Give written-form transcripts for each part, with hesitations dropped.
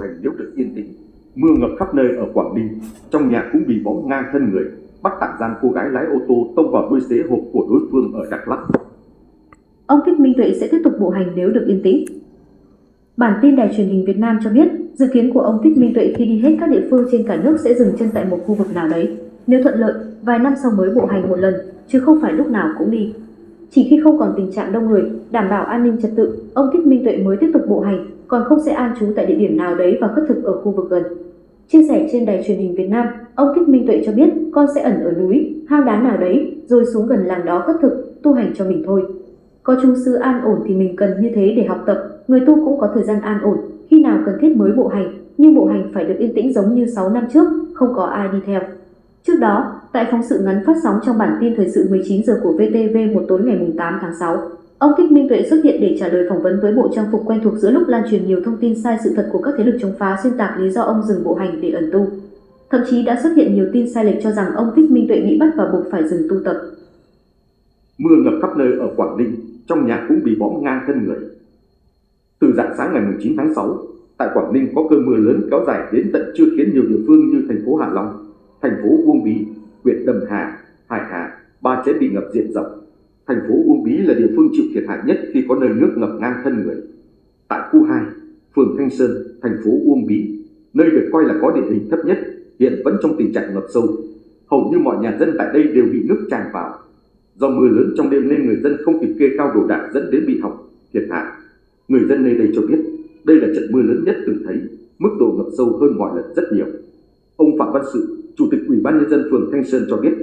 hành nếu được yên tĩnh. Mưa ngập khắp nơi ở Quảng Ninh, trong nhà cũng bị bom ngang thân người, bắt tạm giam cô gái lái ô tô tông vào đuôi xế hộp của đối phương ở Đắk Lắk. Ông Thích Minh Tuệ sẽ tiếp tục bộ hành nếu được yên tĩnh. Bản tin Đài truyền hình Việt Nam cho biết, dự kiến của ông Thích Minh Tuệ khi đi hết các địa phương trên cả nước sẽ dừng chân tại một khu vực nào đấy. Nếu thuận lợi, vài năm sau mới bộ hành một lần, chứ không phải lúc nào cũng đi. Chỉ khi không còn tình trạng đông người, đảm bảo an ninh trật tự, ông Thích Minh Tuệ mới tiếp tục bộ hành, còn không sẽ an trú tại địa điểm nào đấy và khất thực ở khu vực gần. Chia sẻ trên Đài truyền hình Việt Nam, ông Thích Minh Tuệ cho biết con sẽ ẩn ở núi, hang đá nào đấy, rồi xuống gần làng đó khất thực, tu hành cho mình thôi. Có chú sư an ổn thì mình cần như thế để học tập, người tu cũng có thời gian an ổn, khi nào cần thiết mới bộ hành, nhưng bộ hành phải được yên tĩnh giống như 6 năm trước, không có ai đi theo. Trước đó, tại phóng sự ngắn phát sóng trong bản tin thời sự 19 giờ của VTV1 tối ngày 8 tháng 6, ông Thích Minh Tuệ xuất hiện để trả lời phỏng vấn với bộ trang phục quen thuộc giữa lúc lan truyền nhiều thông tin sai sự thật của các thế lực chống phá xuyên tạc lý do ông dừng bộ hành để ẩn tu. Thậm chí đã xuất hiện nhiều tin sai lệch cho rằng ông Thích Minh Tuệ bị bắt và buộc phải dừng tu tập. Mưa ngập khắp nơi ở Quảng Ninh, trong nhà cũng bị bom ngang thân người. Từ rạng sáng ngày 9 tháng 6, tại Quảng Ninh có cơn mưa lớn kéo dài đến tận trưa khiến nhiều địa phương như thành phố Hạ Long, thành phố Uông Bí, huyện Đầm Hà, Hải Hà, Ba Chén bị ngập diện rộng. Thành phố Uông Bí là địa phương chịu thiệt hại nhất khi có nơi nước ngập ngang thân người. Tại khu 2, phường Thanh Sơn, thành phố Uông Bí, nơi được coi là có địa hình thấp nhất, hiện vẫn trong tình trạng ngập sâu. Hầu như mọi nhà dân tại đây đều bị nước tràn vào. Do mưa lớn trong đêm nên người dân không kịp kê cao đồ đạc dẫn đến bị hỏng, thiệt hại. Người dân nơi đây cho biết đây là trận mưa lớn nhất từng thấy, mức độ ngập sâu hơn mọi lần rất nhiều. Ông Phạm Văn Sự, Chủ tịch Ủy ban Nhân dân phường Thanh Sơn cho biết,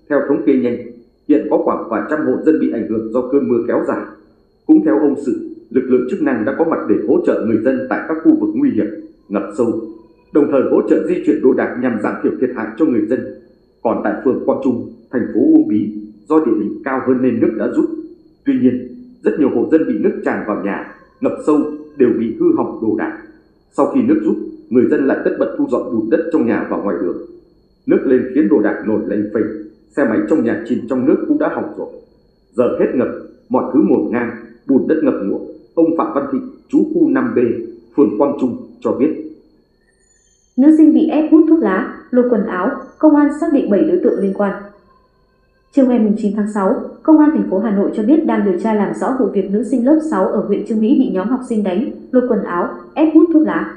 theo thống kê nhanh, hiện có khoảng vài trăm hộ dân bị ảnh hưởng do cơn mưa kéo dài. Cũng theo ông Sự, lực lượng chức năng đã có mặt để hỗ trợ người dân tại các khu vực nguy hiểm, ngập sâu, đồng thời hỗ trợ di chuyển đồ đạc nhằm giảm thiểu thiệt hại cho người dân. Còn tại phường Quang Trung, thành phố Uông Bí, do địa hình cao hơn nên nước đã rút. Tuy nhiên, rất nhiều hộ dân bị nước tràn vào nhà, ngập sâu, đều bị hư hỏng đồ đạc. Sau khi nước rút, người dân lại tất bật thu dọn bùn đất trong nhà và ngoài đường. Nước lên khiến đồ đạc nổi lềnh phềnh, xe máy trong nhà chìm trong nước cũng đã hỏng rồi. Giờ hết ngập, mọi thứ ngổn ngang, bùn đất ngập ngụa. Ông Phạm Văn Thị, trú khu 5B, phường Quang Trung cho biết. Nữ sinh bị ép hút thuốc lá, lột quần áo, công an xác định 7 đối tượng liên quan. Chiều ngày 9 tháng 6, Công an thành phố Hà Nội cho biết đang điều tra làm rõ vụ việc nữ sinh lớp 6 ở huyện Chương Mỹ bị nhóm học sinh đánh, lột quần áo, ép hút thuốc lá.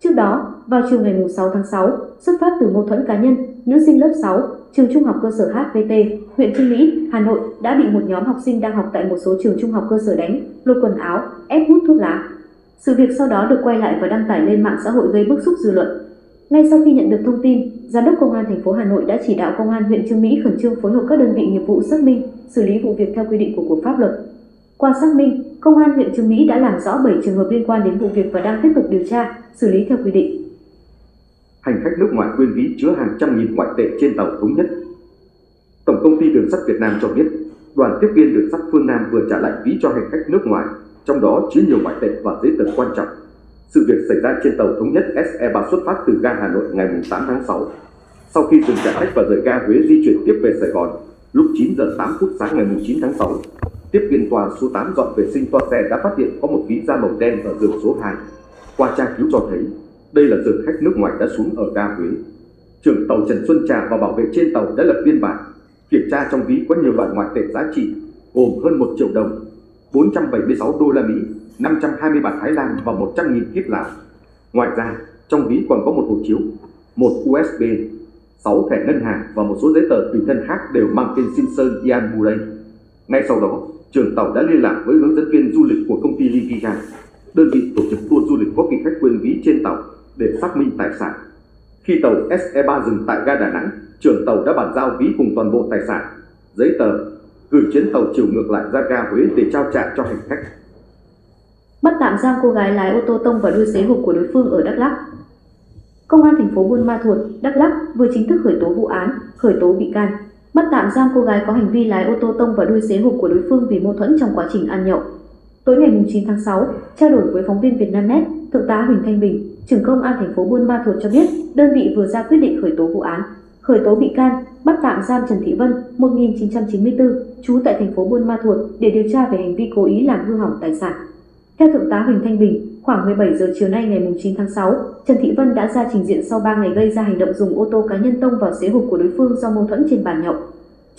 Trước đó, vào chiều ngày 6 tháng 6, xuất phát từ mâu thuẫn cá nhân, nữ sinh lớp 6, trường trung học cơ sở HVT, huyện Chương Mỹ, Hà Nội đã bị một nhóm học sinh đang học tại một số trường trung học cơ sở đánh, lột quần áo, ép hút thuốc lá. Sự việc sau đó được quay lại và đăng tải lên mạng xã hội gây bức xúc dư luận. Ngay sau khi nhận được thông tin, Giám đốc Công an thành phố Hà Nội đã chỉ đạo Công an huyện Chương Mỹ khẩn trương phối hợp các đơn vị nghiệp vụ xác minh, xử lý vụ việc theo quy định của pháp luật. Qua xác minh, Công an huyện Chương Mỹ đã làm rõ 7 trường hợp liên quan đến vụ việc và đang tiếp tục điều tra, xử lý theo quy định. Hành khách nước ngoài quên ví chứa hàng trăm nghìn ngoại tệ trên tàu Thống Nhất. Tổng công ty Đường sắt Việt Nam cho biết, đoàn tiếp viên đường sắt phương Nam vừa trả lại ví cho hành khách nước ngoài, trong đó chứa nhiều ngoại tệ và giấy tờ quan trọng. Sự việc xảy ra trên tàu Thống Nhất SE3 xuất phát từ ga Hà Nội ngày 8 tháng 6. Sau khi dừng trả khách và rời ga Huế di chuyển tiếp về Sài Gòn, lúc 9 giờ 8 phút sáng ngày 9 tháng 6, tiếp viên tòa số 8 dọn vệ sinh toa xe đã phát hiện có một ví da màu đen ở giường số 2. Qua tra cứu cho thấy, đây là giường khách nước ngoài đã xuống ở ga Huế. Trưởng tàu Trần Xuân Trà và bảo vệ trên tàu đã lập biên bản, kiểm tra trong ví có nhiều loại ngoại tệ giá trị, gồm hơn 1 triệu đồng, 476 đô la Mỹ, 520 bạt Thái Lan và 100.000 kíp Lào. Ngoài ra, trong ví còn có một hộ chiếu, một USB, 6 thẻ ngân hàng và một số giấy tờ tùy thân khác đều mang tên Simpson Ian Murray. Ngay sau đó, trưởng tàu đã liên lạc với hướng dẫn viên du lịch của công ty Liviga, đơn vị tổ chức tour du lịch có vị khách quên ví trên tàu, để xác minh tài sản. Khi tàu SE3 dừng tại ga Đà Nẵng, trưởng tàu đã bàn giao ví cùng toàn bộ tài sản, giấy tờ, gửi chuyến tàu chiều ngược lại ra ga Huế để trao trả cho hành khách. Bắt tạm giam cô gái lái ô tô tông vào đuôi xế hộp của đối phương ở Đắk Lắk. Công an thành phố Buôn Ma Thuột, Đắk Lắk vừa chính thức khởi tố vụ án, khởi tố bị can, bắt tạm giam cô gái có hành vi lái ô tô tông vào đuôi xế hộp của đối phương vì mâu thuẫn trong quá trình ăn nhậu. Tối ngày 9 tháng 6, trao đổi với phóng viên Vietnamnet, Thượng tá Huỳnh Thanh Bình, trưởng Công an thành phố Buôn Ma Thuột cho biết, đơn vị vừa ra quyết định khởi tố vụ án, khởi tố bị can, bắt tạm giam Trần Thị Vân, 1994, trú tại thành phố Buôn Ma Thuột để điều tra về hành vi cố ý làm hư hỏng tài sản. Theo Thượng tá Huỳnh Thanh Bình, khoảng 17 giờ chiều nay ngày 9 tháng 6, Trần Thị Vân đã ra trình diện sau 3 ngày gây ra hành động dùng ô tô cá nhân tông vào xế hộp của đối phương do mâu thuẫn trên bàn nhậu.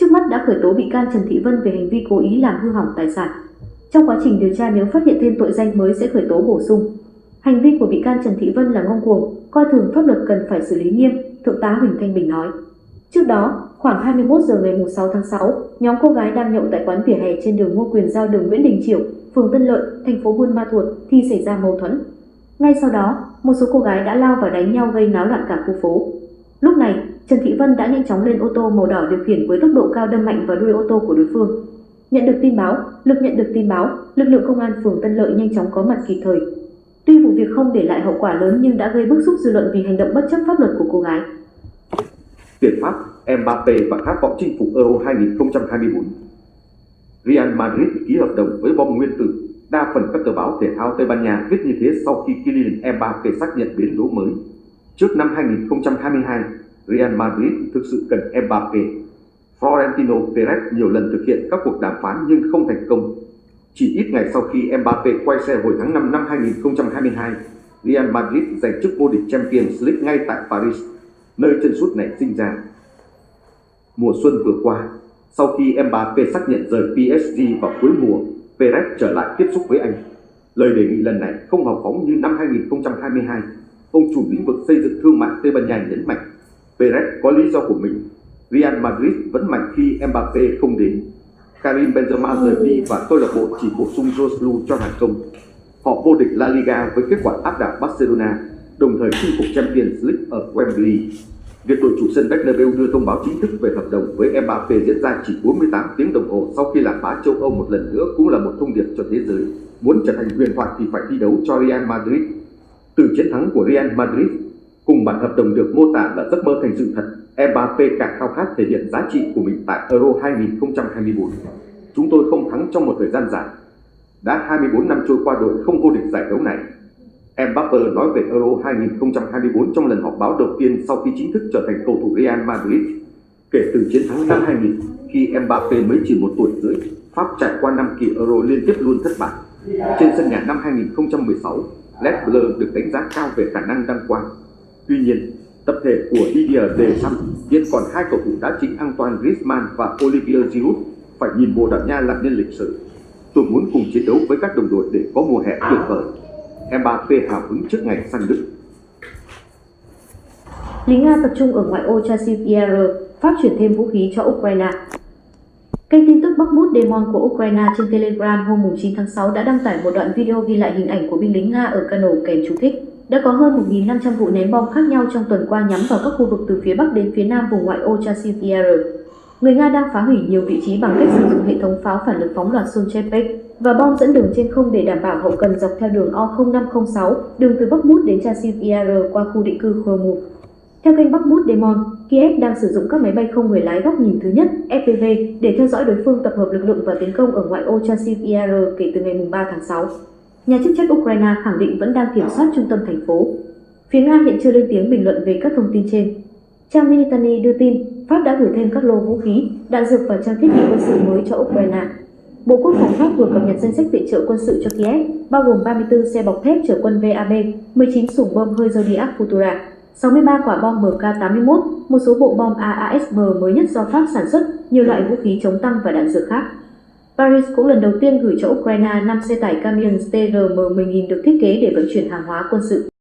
Trước mắt đã khởi tố bị can Trần Thị Vân về hành vi cố ý làm hư hỏng tài sản. Trong quá trình điều tra nếu phát hiện thêm tội danh mới sẽ khởi tố bổ sung. Hành vi của bị can Trần Thị Vân là ngông cuồng, coi thường pháp luật cần phải xử lý nghiêm, Thượng tá Huỳnh Thanh Bình nói. Trước đó, khoảng 21 giờ ngày 6 tháng 6, nhóm cô gái đang nhậu tại quán vỉa hè trên đường Ngô Quyền giao đường Nguyễn Đình Chiểu, phường Tân Lợi, thành phố Buôn Ma Thuột thì xảy ra mâu thuẫn. Ngay sau đó, một số cô gái đã lao vào đánh nhau gây náo loạn cả khu phố. Lúc này, Trần Thị Vân đã nhanh chóng lên ô tô màu đỏ điều khiển với tốc độ cao đâm mạnh vào đuôi ô tô của đối phương. Nhận được tin báo, lực lượng công an phường Tân Lợi nhanh chóng có mặt kịp thời. Tuy vụ việc không để lại hậu quả lớn nhưng đã gây bức xúc dư luận vì hành động bất chấp pháp luật của cô gái. Tiền Pháp, Mbappé và khát vọng chinh phục Euro 2024. Real Madrid ký hợp đồng với bom nguyên tử. Đa phần các tờ báo thể thao Tây Ban Nha viết như thế sau khi Kylian Mbappé xác nhận bến đỗ mới. Trước năm 2022, Real Madrid thực sự cần Mbappé. Florentino Perez nhiều lần thực hiện các cuộc đàm phán nhưng không thành công. Chỉ ít ngày sau khi Mbappé quay xe hồi tháng 5 năm 2022, Real Madrid giành chức vô địch Champions League ngay tại Paris, nơi chân sút này sinh ra. Mùa xuân vừa qua, sau khi Mbappé xác nhận rời PSG vào cuối mùa, Perez trở lại tiếp xúc với anh. Lời đề nghị lần này không hào phóng như năm 2022. Ông chủ lĩnh vực xây dựng thương mại Tây Ban Nha nhấn mạnh, Perez có lý do của mình. Real Madrid vẫn mạnh khi Mbappé không đến. Karim Benzema rời đi và câu lạc bộ chỉ bổ sung Joselu cho hàng công. Họ vô địch La Liga với kết quả áp đảo Barcelona, đồng thời chinh phục Champions League ở Wembley. Việc đội chủ sân Bernabeu đưa thông báo chính thức về hợp đồng với Mbappé diễn ra chỉ 48 tiếng đồng hồ sau khi làm bá châu Âu một lần nữa cũng là một thông điệp cho thế giới. Muốn trở thành huyền thoại thì phải thi đấu cho Real Madrid. Từ chiến thắng của Real Madrid, cùng bản hợp đồng được mô tả là giấc mơ thành sự thật, Mbappé càng khao khát thể hiện giá trị của mình tại Euro 2024. Chúng tôi không thắng trong một thời gian dài. Đã 24 năm trôi qua đội không vô địch giải đấu này. Mbappé nói về Euro 2024 trong lần họp báo đầu tiên sau khi chính thức trở thành cầu thủ Real Madrid. Kể từ chiến thắng năm 2000, khi Mbappé mới chỉ 1 tuổi rưỡi, Pháp trải qua 5 kỳ Euro liên tiếp luôn thất bại. Trên sân nhà năm 2016, Les Bleus được đánh giá cao về khả năng đăng quang. Tuy nhiên, tập thể của Didier Deschamps hiện còn 2 cầu thủ đá chính Antoine Griezmann và Olivier Giroud phải nhìn Bồ Đào Nha làm nên lịch sử. Tôi muốn cùng chiến đấu với các đồng đội để có mùa hè tuyệt vời. Mbappé hào hứng trước ngày sang Đức. Lính Nga tập trung ở ngoại ô Chasiv-Yar, Pháp chuyển thêm vũ khí cho Ukraine. Kênh tin tức Bakhmut Demon của Ukraine trên Telegram hôm 9 tháng 6 đã đăng tải một đoạn video ghi lại hình ảnh của binh lính Nga ở Kano kèm chú thích. Đã có hơn 1.500 vụ ném bom khác nhau trong tuần qua nhắm vào các khu vực từ phía Bắc đến phía Nam vùng ngoại ô Chasiv-Yar. Người Nga đang phá hủy nhiều vị trí bằng cách sử dụng hệ thống pháo phản lực phóng loạt Sonchepek và bom dẫn đường trên không để đảm bảo hậu cần dọc theo đường O0506, đường từ Bakhmut đến Chasiv-Yar qua khu định cư Khormuk. Theo kênh Bakhmut Demon, Kiev đang sử dụng các máy bay không người lái góc nhìn thứ nhất (FPV) để theo dõi đối phương tập hợp lực lượng và tiến công ở ngoại ô Chasiv-Yar kể từ ngày 3 tháng 6. Nhà chức trách Ukraine khẳng định vẫn đang kiểm soát trung tâm thành phố. Phía Nga hiện chưa lên tiếng bình luận về các thông tin trên. Trang Military đưa tin, Pháp đã gửi thêm các lô vũ khí, đạn dược và trang thiết bị quân sự mới cho Ukraine. Bộ Quốc phòng Pháp vừa cập nhật danh sách viện trợ quân sự cho Kiev, bao gồm 34 xe bọc thép chở quân VAB, 19 xuồng bom hơi Zodiac Futura, 63 quả bom MK81, một số bộ bom AASM mới nhất do Pháp sản xuất, nhiều loại vũ khí chống tăng và đạn dược khác. Paris cũng lần đầu tiên gửi cho Ukraine 5 xe tải Camion TRM-10.000 được thiết kế để vận chuyển hàng hóa quân sự.